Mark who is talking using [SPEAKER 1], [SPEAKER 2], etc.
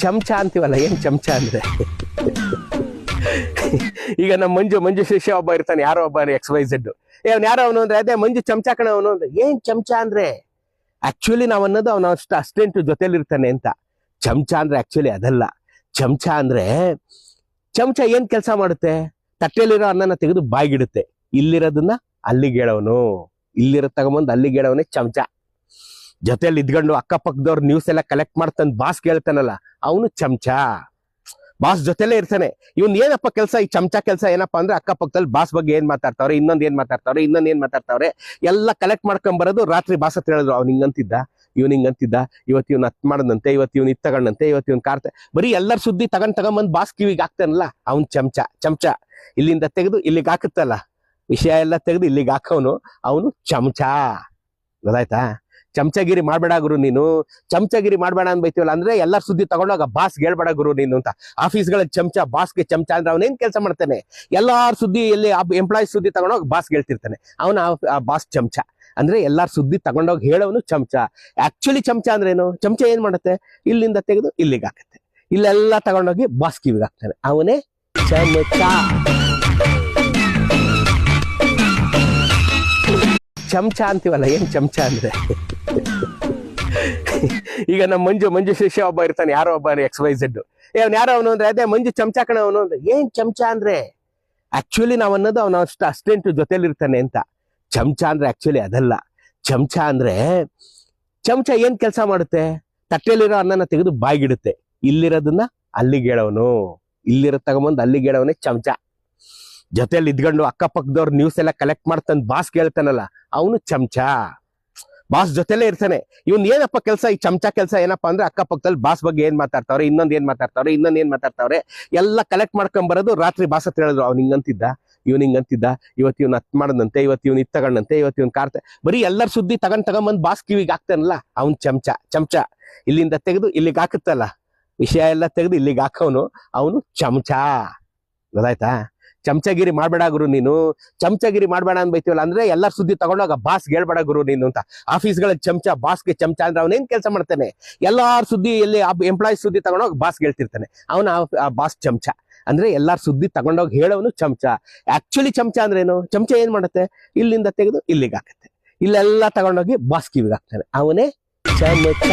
[SPEAKER 1] ಚಮಚ ಅಂತೀವಲ್ಲ, ಏನ್ ಚಮಚ ಅಂದ್ರೆ ಈಗ ನಮ್ಮ ಮಂಜು ಶಿಷ್ಯ ಒಬ್ಬ ಇರ್ತಾನೆ, ಯಾರೋ ಒಬ್ಬ XYZ. ಅವ್ನು ಯಾರೋ ಅವನು ಅಂದ್ರೆ, ಅದೇ ಮಂಜು ಚಮಚ ಕಣ ಅವನು ಅಂದ್ರೆ, ಏನ್ ಚಮಚ ಅಂದ್ರೆ ಆಕ್ಚುಲಿ ನಾವ್ ಅನ್ನೋದು ಅವನ ಅಸ್ಟೆಂಟ್ ಜೊತೆಲಿ ಇರ್ತಾನೆ ಅಂತ. ಚಮಚ ಅಂದ್ರೆ ಆಕ್ಚುಲಿ ಅದಲ್ಲ. ಚಮಚ ಅಂದ್ರೆ, ಚಮಚ ಏನ್ ಕೆಲಸ ಮಾಡುತ್ತೆ? ತಟ್ಟೆಲಿರೋ ಅನ್ನನ ತೆಗೆದು ಬಾಯಿಗಿಡುತ್ತೆ. ಇಲ್ಲಿರೋದನ್ನ ಅಲ್ಲಿಗೆ ಹೇಳೋನು, ಇಲ್ಲಿರೋ ತಗೊಂಬಂದು ಅಲ್ಲಿಗೆ ಹೇಳೋನೆ ಚಮಚ. ಜೊತೆಲಿ ಇದ್ಕೊಂಡು ಅಕ್ಕಪಕ್ಕದವ್ರ ನ್ಯೂಸ್ ಎಲ್ಲ ಕಲೆಕ್ಟ್ ಮಾಡ್ತಾನೆ, ಬಾಸ್ ಕೇಳ್ತಾನಲ್ಲ, ಅವನು ಚಮಚ. ಬಾಸ್ ಜೊತೆಲೇ ಇರ್ತಾನೆ. ಇವನ್ ಏನಪ್ಪ ಕೆಲಸ, ಈ ಚಮಚ ಕೆಲಸ ಏನಪ್ಪಾ ಅಂದ್ರೆ, ಅಕ್ಕಪಕ್ಕದಲ್ಲಿ ಬಾಸ್ ಬಗ್ಗೆ ಏನ್ ಮಾತಾಡ್ತಾವ್ರೆ, ಇನ್ನೊಂದ್ ಏನ್ ಮಾತಾಡ್ತಾವ್ರೆ ಎಲ್ಲ ಕಲೆಕ್ಟ್ ಮಾಡ್ಕೊಂಡ್ ಬರೋದು. ರಾತ್ರಿ ಬಾಸ್ ಹತ್ರ ಹೇಳಿದ್ರು, ಅವ್ನು ಹಿಂಗಂತಿದ್ದ, ಇವತ್ತು ಇವ್ನ ಹತ್ ಮಾಡದಂತೆ, ಇವತ್ತು ಇವ್ನ ಇತ್ ತಗೊಂಡಂತೆ, ಇವತ್ತು ಇವ್ನ ಕಾರ್ತೆ, ಬರೀ ಎಲ್ಲರ ಸುದ್ದಿ ತಗೊಂಡ್ ಬಾಸ್ ಕಿವಿಗೆ ಹಾಕ್ತಾನಲ್ಲ, ಅವ್ನ್ ಚಮಚ. ಇಲ್ಲಿಂದ ತೆಗೆದು ಇಲ್ಲಿಗೆ ಹಾಕುತ್ತಲ್ಲ, ವಿಷಯ ಎಲ್ಲ ತೆಗೆದು ಇಲ್ಲಿಗೆ ಹಾಕೋನು, ಅವನು ಚಮಚ. ಗೊತ್ತಾಯ್ತಾ? ಚಮಚಗಿರಿ ಮಾಡ್ಬೇಡ ಗುರು ನೀನು, ಚಮಚಗಿರಿ ಮಾಡ್ಬೇಡ ಅಂತ ಬೈತೀವಲ್ಲ, ಅಂದ್ರೆ ಎಲ್ಲರ ಸುದ್ದಿ ತಗೊಂಡೋಗ ಬಾಸ್ ಹೇಳ್ಬೇಡ ಗುರು ನೀನು ಅಂತ. ಆಫೀಸ್ಗಳ ಚಮಚ, ಬಾಸ್ಗೆ ಚಮಚ ಅಂದ್ರೆ ಅವನೇನ್ ಕೆಲಸ ಮಾಡ್ತಾನೆ? ಎಲ್ಲಾರ ಸುದ್ದಿ, ಎಲ್ಲಿ ಎಂಪ್ಲಾಯೀಸ್ ಸುದ್ದಿ ತಗೊಂಡೋಗಿ ಬಾಸ್ ಹೇಳ್ತಿರ್ತಾನೆ, ಅವನ ಬಾಸ್ ಚಮಚ. ಅಂದ್ರೆ ಎಲ್ಲಾರ ಸುದ್ದಿ ತಗೊಂಡೋಗಿ ಹೇಳೋನು ಚಮಚ. ಆಕ್ಚುಲಿ ಚಮಚ ಅಂದ್ರೆ ಏನು? ಚಮಚ ಏನ್ ಮಾಡುತ್ತೆ? ಇಲ್ಲಿಂದ ತೆಗೆದು ಇಲ್ಲಿಗೆ ಹಾಕುತ್ತೆ, ಇಲ್ಲೆಲ್ಲ ತಗೊಂಡೋಗಿ ಬಾಸ್ ಕಿವಿಗೆ ಹಾಕ್ತಾನೆ, ಅವನೇ ಚಮಚ. ಚಮಚ ಅಂತೀವಲ್ಲ, ಏನ್ ಚಮಚ ಅಂದ್ರೆ ಈಗ ನಮ್ಮ ಮಂಜು ಶಿಷ್ಯ ಒಬ್ಬ ಇರ್ತಾನೆ, ಯಾರೋ ಒಬ್ಬ XYZ. ಅವ್ನು ಯಾರೋ ಅವನು ಅಂದ್ರೆ, ಅದೇ ಮಂಜು ಚಮಚ ಕಣ ಅವನು ಅಂದ್ರೆ, ಏನ್ ಚಮಚ ಅಂದ್ರೆ ಆಕ್ಚುಲಿ ನಾವ್ ಅನ್ನೋದು ಅವನ ಅಸ್ಟೆಂಟ್ ಜೊತೆಲಿ ಇರ್ತಾನೆ ಅಂತ. ಚಮಚ ಅಂದ್ರೆ ಆಕ್ಚುಲಿ ಅದಲ್ಲ. ಚಮಚ ಅಂದ್ರೆ, ಚಮಚ ಏನ್ ಕೆಲಸ ಮಾಡುತ್ತೆ? ತಟ್ಟೆಲಿರೋ ಅನ್ನನ ತೆಗೆದು ಬಾಯಿಗಿಡುತ್ತೆ. ಇಲ್ಲಿರೋದನ್ನ ಅಲ್ಲಿಗೆ ಹೇಳೋನು, ಇಲ್ಲಿರೋ ತಗೊಂಬಂದು ಅಲ್ಲಿಗೆ ಹೇಳೋನೆ ಚಮಚ. ಜೊತೆಲಿ ಇದ್ಕೊಂಡು ಅಕ್ಕಪಕ್ಕದವ್ರ ನ್ಯೂಸ್ ಎಲ್ಲ ಕಲೆಕ್ಟ್ ಮಾಡ್ತಾನೆ, ಬಾಸ್ ಕೇಳ್ತಾನಲ್ಲ, ಅವನು ಚಮಚ. ಬಾಸ್ ಜೊತೆಲೇ ಇರ್ತಾನೆ. ಇವನ್ ಏನಪ್ಪ ಕೆಲಸ, ಈ ಚಮಚ ಕೆಲಸ ಏನಪ್ಪಾ ಅಂದ್ರೆ, ಅಕ್ಕಪಕ್ಕದಲ್ಲಿ ಬಾಸ್ ಬಗ್ಗೆ ಏನ್ ಮಾತಾಡ್ತಾವ್ರೆ, ಇನ್ನೊಂದ್ ಏನ್ ಮಾತಾಡ್ತಾವ್ರೆ ಎಲ್ಲ ಕಲೆಕ್ಟ್ ಮಾಡ್ಕೊಂಡ್ ಬರೋದು. ರಾತ್ರಿ ಬಾಸ್ ಹತ್ರ ಹೇಳಿದ್ರು, ಅವ್ನು ಹಿಂಗಂತಿದ್ದ, ಇವತ್ತು ಇವ್ನ ಹತ್ ಮಾಡದಂತೆ, ಇವತ್ತು ಇವ್ನ ಇತ್ ತಗೊಂಡಂತೆ, ಇವತ್ತು ಇವ್ನ ಕಾರ್ತೆ, ಬರೀ ಎಲ್ಲರ ಸುದ್ದಿ ತಗೊಂಡ್ ಬಾಸ್ ಕಿವಿಗೆ ಹಾಕ್ತಾನಲ್ಲ, ಅವ್ನ್ ಚಮಚ. ಇಲ್ಲಿಂದ ತೆಗೆದು ಇಲ್ಲಿಗೆ ಹಾಕುತ್ತಲ್ಲ, ವಿಷಯ ಎಲ್ಲ ತೆಗೆದು ಇಲ್ಲಿಗೆ ಹಾಕೋನು, ಅವನು ಚಮಚ. ಗೊತ್ತಾಯ್ತಾ? ಚಮಚಗಿರಿ ಮಾಡ್ಬೇಡ ಗುರು ನೀನು, ಚಮಚಗಿರಿ ಮಾಡ್ಬೇಡ ಅಂತ ಬೈತೀವಲ್ಲ, ಅಂದ್ರೆ ಎಲ್ಲರ ಸುದ್ದಿ ತಗೊಂಡೋಗ ಬಾಸ್ ಹೇಳ್ಬೇಡ ಗುರು ನೀನು ಅಂತ. ಆಫೀಸ್ಗಳ ಚಮಚ, ಬಾಸ್ಗೆ ಚಮಚ ಅಂದ್ರೆ ಅವನೇನ್ ಕೆಲಸ ಮಾಡ್ತಾನೆ? ಎಲ್ಲಾರ ಸುದ್ದಿ, ಎಲ್ಲಿ ಎಂಪ್ಲಾಯೀಸ್ ಸುದ್ದಿ ತಗೊಂಡೋಗಿ ಬಾಸ್ ಹೇಳ್ತಿರ್ತಾನೆ, ಅವನ ಬಾಸ್ ಚಮಚ. ಅಂದ್ರೆ ಎಲ್ಲಾರ ಸುದ್ದಿ ತಗೊಂಡೋಗಿ ಹೇಳೋನು ಚಮಚ. ಆಕ್ಚುಲಿ ಚಮಚ ಅಂದ್ರೆ ಏನು? ಚಮಚ ಏನ್ ಮಾಡುತ್ತೆ? ಇಲ್ಲಿಂದ ತೆಗೆದು ಇಲ್ಲಿಗೆ ಹಾಕುತ್ತೆ, ಇಲ್ಲೆಲ್ಲ ತಗೊಂಡೋಗಿ ಬಾಸ್ ಕಿವಿಗೆ ಹಾಕ್ತಾನೆ, ಅವನೇ ಚಮಚ.